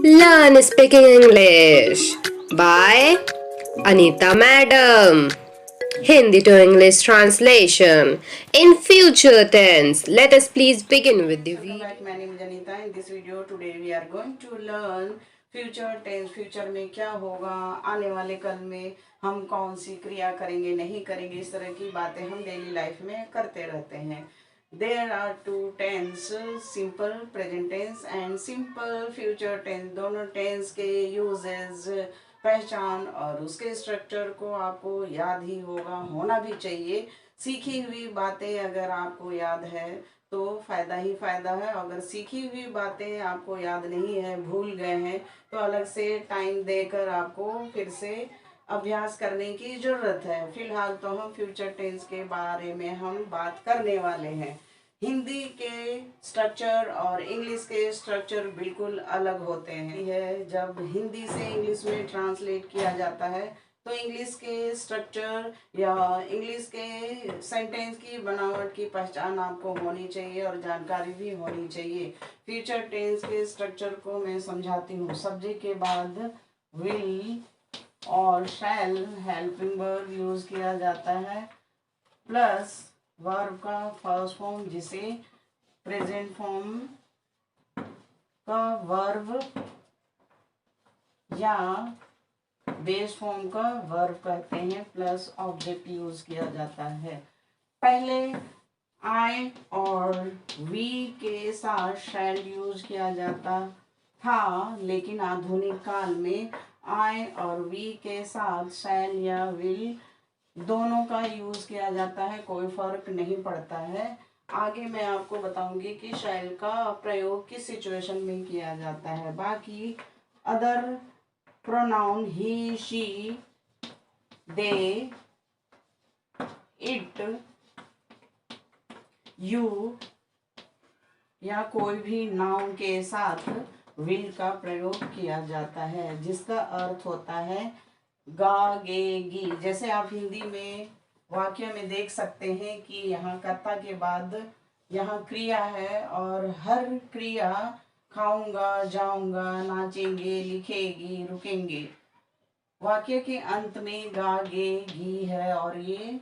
Learn Speaking English by Anita Madam. Hindi to English translation in future tense. Let us please begin with the Welcome back. My name is Anita. In this video today we are going to learn future tense. Future में क्या होगा, आने वाले कल में हम कौन सी क्रिया करेंगे, नहीं करेंगे, इस तरह की बातें हम डेली लाइफ में करते रहते हैं. There are two tense, simple present tense and simple future tense. दोनों टेंस के यूजेस, पहचान और उसके स्ट्रक्चर को आपको याद ही होगा, होना भी चाहिए. सीखी हुई बातें अगर आपको याद है तो फ़ायदा ही फ़ायदा है. अगर सीखी हुई बातें आपको याद नहीं है, भूल गए हैं, तो अलग से टाइम देकर आपको फिर से अभ्यास करने की ज़रूरत है. फिलहाल तो हम फ्यूचर टेंस के बारे में हम बात करने वाले हैं. हिंदी के स्ट्रक्चर और इंग्लिश के स्ट्रक्चर बिल्कुल अलग होते हैं. है जब हिंदी से इंग्लिश में ट्रांसलेट किया जाता है तो इंग्लिश के स्ट्रक्चर या इंग्लिश के सेंटेंस की बनावट की पहचान आपको होनी चाहिए और जानकारी भी होनी चाहिए. फ्यूचर टेंस के स्ट्रक्चर को मैं समझाती हूँ. सब्जेक्ट के बाद विल और शैल हेल्पिंग वर्ब यूज किया जाता है, प्लस वर्ब का फर्स्ट फॉर्म जिसे प्रेजेंट फॉर्म का वर्ब या बेस फॉर्म का वर्ब कहते हैं, प्लस ऑब्जेक्ट यूज किया जाता है. पहले आई और वी के साथ शैल यूज किया जाता था, लेकिन आधुनिक काल में आई और वी के साथ शैल या विल दोनों का यूज किया जाता है. कोई फर्क नहीं पड़ता है. आगे मैं आपको बताऊंगी कि शैल का प्रयोग किस सिचुएशन में किया जाता है. बाकी other pronoun he, she, they, it, you या कोई भी नाउन के साथ विल का प्रयोग किया जाता है, जिसका अर्थ होता है गा, गे, गी. जैसे आप हिंदी में वाक्य में देख सकते हैं कि यहाँ कर्ता के बाद यहाँ क्रिया है और हर क्रिया खाऊंगा, जाऊंगा, नाचेंगे, लिखेगी, रुकेंगे. वाक्य के अंत में गा, गे, गी है और ये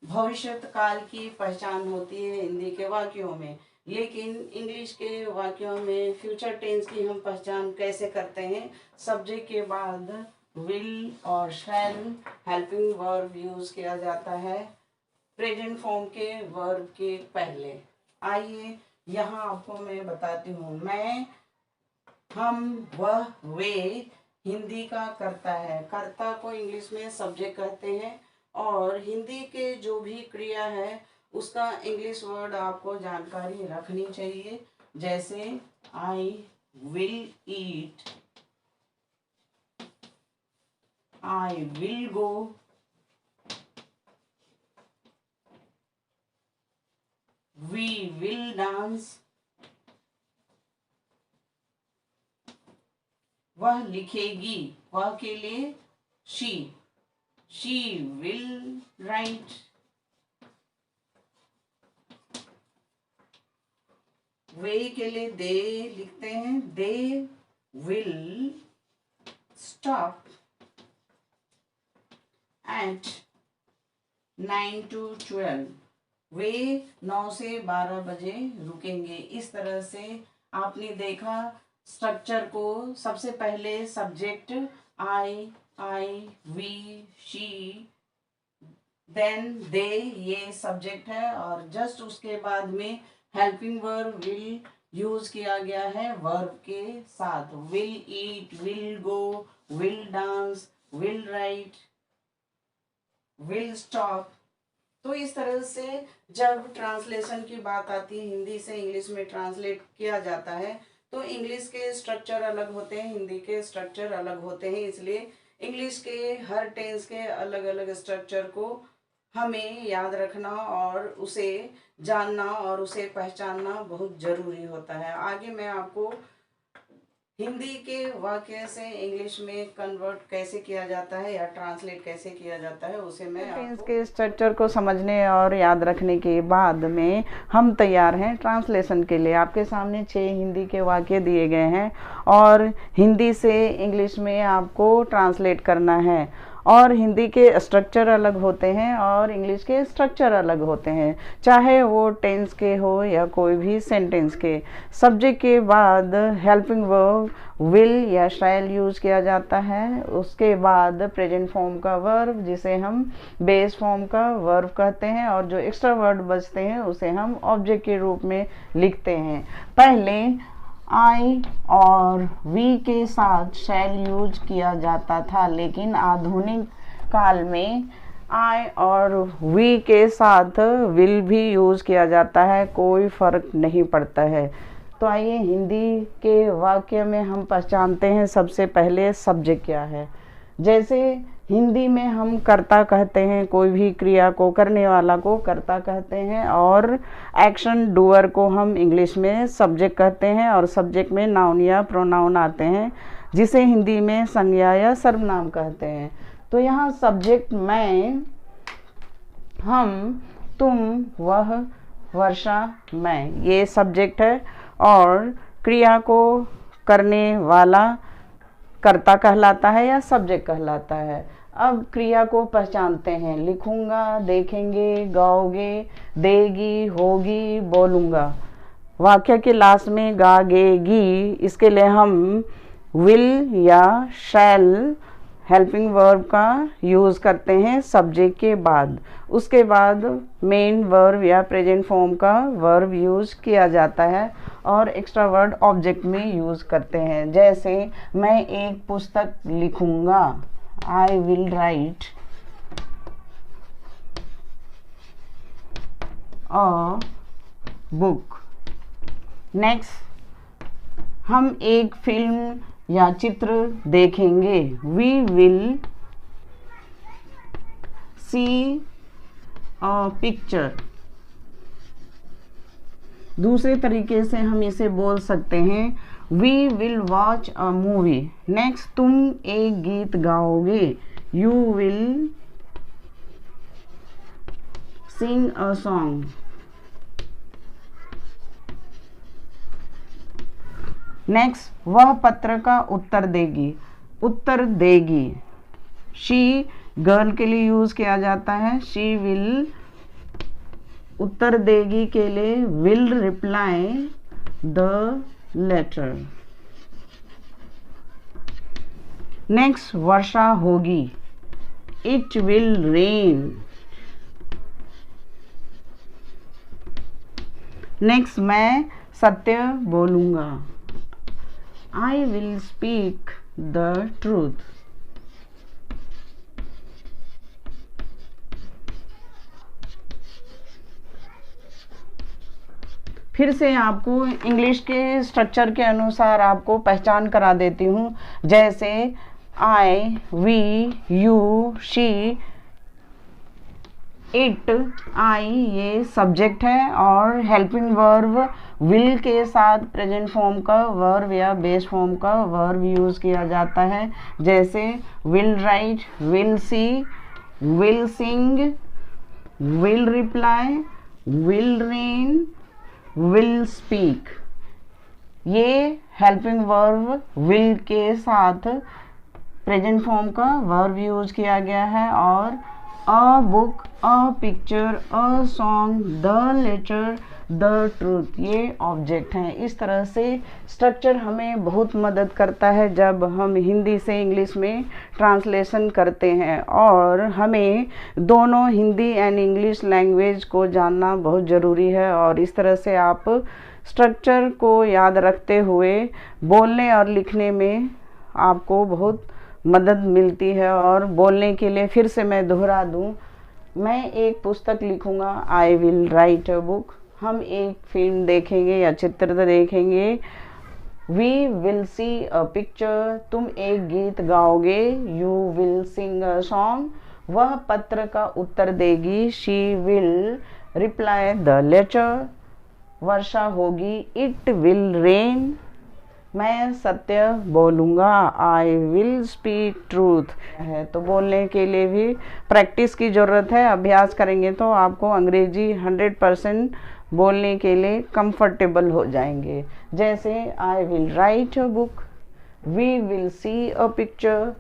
भविष्य काल की पहचान होती है हिंदी के वाक्यों में. लेकिन इंग्लिश के वाक्यों में फ्यूचर टेंस की हम पहचान कैसे करते हैं? सब्जेक्ट के बाद विल और शैल हेल्पिंग वर्ब यूज किया जाता है प्रेजेंट फॉर्म के वर्ब के पहले. आइए यहाँ आपको मैं बताती हूँ. मैं, हम, वह, वे हिंदी का कर्ता है. कर्ता को इंग्लिश में सब्जेक्ट कहते हैं और हिंदी के जो भी क्रिया है उसका इंग्लिश वर्ड आपको जानकारी रखनी चाहिए. जैसे I will eat, I will go, we will dance, वह लिखेगी, वह के लिए शी विल राइट, वे के लिए दे लिखते हैं, they will stop at 9 to 12. वे 9 से 12 बजे रुकेंगे. इस तरह से आपने देखा स्ट्रक्चर को. सबसे पहले subject I, we, she, then they, ये सब्जेक्ट है और जस्ट उसके बाद में हेल्पिंग वर्ब विल यूज किया गया है वर्ब के साथ. Will eat, will go, will dance, will write, will stop. तो इस तरह से जब ट्रांसलेशन की बात आती है, हिंदी से इंग्लिश में ट्रांसलेट किया जाता है, तो इंग्लिश के स्ट्रक्चर अलग होते हैं, हिंदी के स्ट्रक्चर अलग होते हैं. इसलिए इंग्लिश के हर टेंस के अलग अलग स्ट्रक्चर को हमें याद रखना और उसे जानना और उसे पहचानना बहुत ज़रूरी होता है. आगे मैं आपको हिंदी के वाक्य से इंग्लिश में कन्वर्ट कैसे किया जाता है या ट्रांसलेट कैसे किया जाता है उसे मैं टेंस के स्ट्रक्चर को समझने और याद रखने के बाद में हम तैयार हैं ट्रांसलेशन के लिए। आपके सामने 6 हिंदी के वाक्य दिए गए हैं और हिंदी से इंग्लिश में आपको ट्रांसलेट करना है। और हिंदी के स्ट्रक्चर अलग होते हैं और इंग्लिश के स्ट्रक्चर अलग होते हैं, चाहे वो टेंस के हो या कोई भी सेंटेंस के। सब्जेक्ट के बाद हेल्पिंग वर्ब विल या शैल यूज किया जाता है। उसके बाद प्रेजेंट फॉर्म का वर्ब जिसे हम बेस फॉर्म का वर्ब कहते हैं और जो एक्स्ट्रा वर्ड बचते हैं उसे हम ऑब्जेक्ट के रूप में लिखते हैं। पहले आई और वी के साथ शैल यूज किया जाता था, लेकिन आधुनिक काल में आई और वी के साथ विल भी यूज किया जाता है, कोई फर्क नहीं पड़ता है। तो आइए हिंदी के वाक्य में हम पहचानते हैं सबसे पहले सब्जेक्ट क्या है। जैसे हिंदी में हम कर्ता कहते हैं, कोई भी क्रिया को, करने वाला को कर्ता कहते हैं, और एक्शन डूअर को हम इंग्लिश में सब्जेक्ट कहते हैं, और सब्जेक्ट में नाउन या प्रोनाउन आते हैं जिसे हिंदी में संज्ञा या सर्वनाम कहते हैं। तो यहाँ सब्जेक्ट मैं, हम, तुम, वह, वर्षा, मैं, ये सब्जेक्ट है, और क्रिया को करने वाला कर्ता कहलाता है या सब्जेक्ट कहलाता है। अब क्रिया को पहचानते हैं, लिखूंगा, देखेंगे, गाओगे, देगी, होगी, बोलूंगा। वाक्य के लास्ट में गागेगी, इसके लिए हम विल या शैल हेल्पिंग वर्ब का यूज़ करते हैं सब्जेक्ट के बाद। उसके बाद मेन वर्ब या प्रेजेंट फॉर्म का वर्ब यूज़ किया जाता है और एक्स्ट्रा वर्ड ऑब्जेक्ट में यूज़ करते हैं। जैसे मैं एक पुस्तक लिखूंगा, I will write a book. Next, हम एक फिल्म या चित्र देखेंगे, we will see a picture. दूसरे तरीके से हम इसे बोल सकते हैं, we will watch a movie. Next, तुम एक गीत गाओगे, you will sing a song. Next, वह पत्र का उत्तर देगी, उत्तर देगी। शी गर्ल के लिए यूज किया जाता है, शी विल उत्तर देगी के लिए will reply the letter. Next, वर्षा होगी, इट विल रेन। नेक्स्ट, मैं सत्य बोलूंगा, I will speak the truth. फिर से आपको इंग्लिश के स्ट्रक्चर के अनुसार आपको पहचान करा देती हूँ। जैसे I, we, you, she, it, I ये सब्जेक्ट है और हेल्पिंग वर्ब विल के साथ प्रेजेंट फॉर्म का वर्ब या बेस फॉर्म का वर्ब यूज किया जाता है। जैसे will write, will see, will sing, will reply, will rain, will speak. ये हेल्पिंग वर्ब विल के साथ प्रेजेंट फॉर्म का वर्ब यूज किया गया है। और a book, a picture, a song, the letter, the truth ये ऑब्जेक्ट हैं। इस तरह से स्ट्रक्चर हमें बहुत मदद करता है जब हम हिंदी से इंग्लिश में ट्रांसलेशन करते हैं, और हमें दोनों हिंदी एंड इंग्लिश लैंग्वेज को जानना बहुत ज़रूरी है। और इस तरह से आप स्ट्रक्चर को याद रखते हुए बोलने और लिखने में आपको बहुत मदद मिलती है। और बोलने के लिए फिर से मैं दोहरा दूं, मैं एक पुस्तक लिखूंगा, I will write a book. हम एक फिल्म देखेंगे या चित्र देखेंगे, we will see a picture. तुम एक गीत गाओगे, you will sing a song. वह पत्र का उत्तर देगी, she will reply the letter. वर्षा होगी, इट विल रेन। मैं सत्य बोलूँगा, आई विल स्पीक ट्रूथ है। तो बोलने के लिए भी प्रैक्टिस की ज़रूरत है। अभ्यास करेंगे तो आपको अंग्रेजी 100% बोलने के लिए कंफर्टेबल हो जाएंगे। जैसे I will write a book, we will see a picture,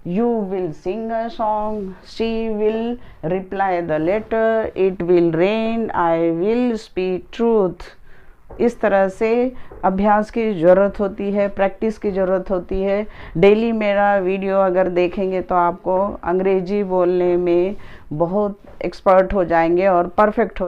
you will sing a song, she will reply the letter, it will rain, I will speak truth। इस तरह से अभ्यास की ज़रूरत होती है, प्रैक्टिस की ज़रूरत होती है। डेली मेरा वीडियो अगर देखेंगे तो आपको अंग्रेजी बोलने में बहुत एक्सपर्ट हो जाएंगे और परफेक्ट हो